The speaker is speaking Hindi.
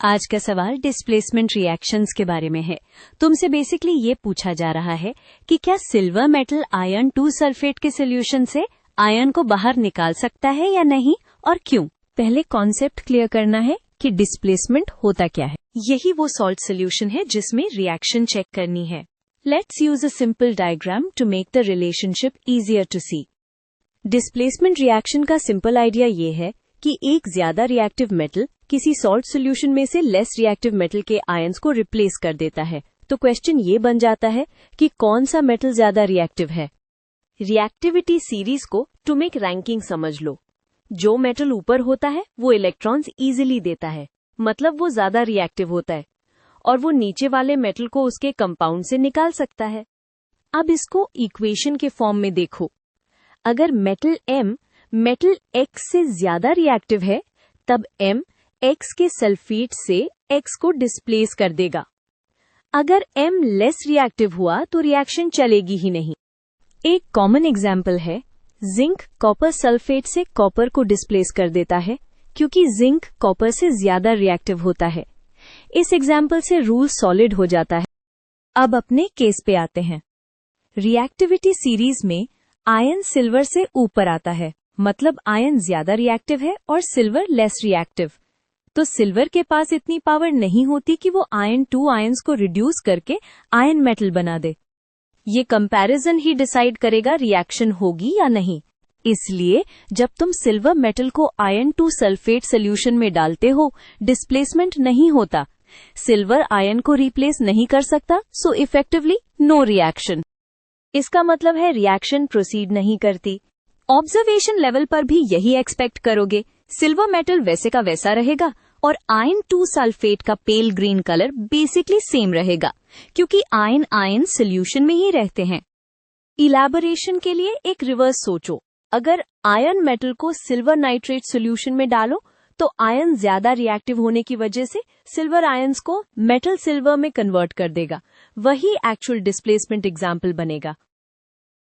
आज का सवाल डिस्प्लेसमेंट रिएक्शंस के बारे में है। तुमसे बेसिकली ये पूछा जा रहा है कि क्या सिल्वर मेटल आयरन 2 सल्फेट के सोल्यूशन से आयरन को बाहर निकाल सकता है या नहीं, और क्यों। पहले कॉन्सेप्ट क्लियर करना है कि डिस्प्लेसमेंट होता क्या है। यही वो सॉल्ट सोल्यूशन है जिसमें रिएक्शन चेक करनी है। Let's use a simple diagram to make the relationship easier to see. Displacement reaction का सिंपल आइडिया ये है कि एक ज्यादा रिएक्टिव मेटल किसी सॉल्ट सोल्यूशन में से लेस रिएक्टिव मेटल के आयंस को रिप्लेस कर देता है। तो क्वेश्चन ये बन जाता है कि कौन सा मेटल ज्यादा रिएक्टिव है। रिएक्टिविटी सीरीज को टू मेक रैंकिंग समझ लो। जो मेटल ऊपर होता है वो इलेक्ट्रॉन्स इजीली देता है, मतलब वो ज्यादा रिएक्टिव होता है, और वो नीचे वाले मेटल को उसके कंपाउंड से निकाल सकता है। अब इसको इक्वेशन के फॉर्म में देखो। अगर मेटल M मेटल X से ज्यादा रिएक्टिव है, तब M X के सल्फेट से X को डिस्प्लेस कर देगा। अगर M लेस रिएक्टिव हुआ तो रिएक्शन चलेगी ही नहीं। एक कॉमन एग्जाम्पल है, जिंक कॉपर सल्फेट से कॉपर को डिस्प्लेस कर देता है, क्योंकि जिंक कॉपर से ज्यादा रिएक्टिव होता है। इस एग्जाम्पल से रूल सॉलिड हो जाता है। अब अपने केस पे आते हैं। रिएक्टिविटी सीरीज में आयन सिल्वर से ऊपर आता है, मतलब आयन ज्यादा रिएक्टिव है और सिल्वर लेस रिएक्टिव। तो सिल्वर के पास इतनी पावर नहीं होती कि वो आयन 2 आयंस को रिड्यूस करके आयन मेटल बना दे। ये कंपैरिजन ही डिसाइड करेगा रिएक्शन होगी या नहीं। इसलिए जब तुम सिल्वर मेटल को आयन 2 सल्फेट सोल्यूशन में डालते हो, डिस्प्लेसमेंट नहीं होता। सिल्वर आयन को रिप्लेस नहीं कर सकता, सो इफेक्टिवली नो रिएक्शन। इसका मतलब है रिएक्शन प्रोसीड नहीं करती। ऑब्जर्वेशन लेवल पर भी यही एक्सपेक्ट करोगे। सिल्वर मेटल वैसे का वैसा रहेगा और आयन 2 सल्फेट का पेल ग्रीन कलर बेसिकली सेम रहेगा, क्योंकि आयन आयन सोल्यूशन में ही रहते हैं। इलैबोरेशन के लिए एक रिवर्स सोचो। अगर आयन मेटल को सिल्वर नाइट्रेट सोल्यूशन में डालो तो आयन ज्यादा रिएक्टिव होने की वजह से सिल्वर आयंस को मेटल सिल्वर में कन्वर्ट कर देगा। वही एक्चुअल डिस्प्लेसमेंट एग्जाम्पल बनेगा।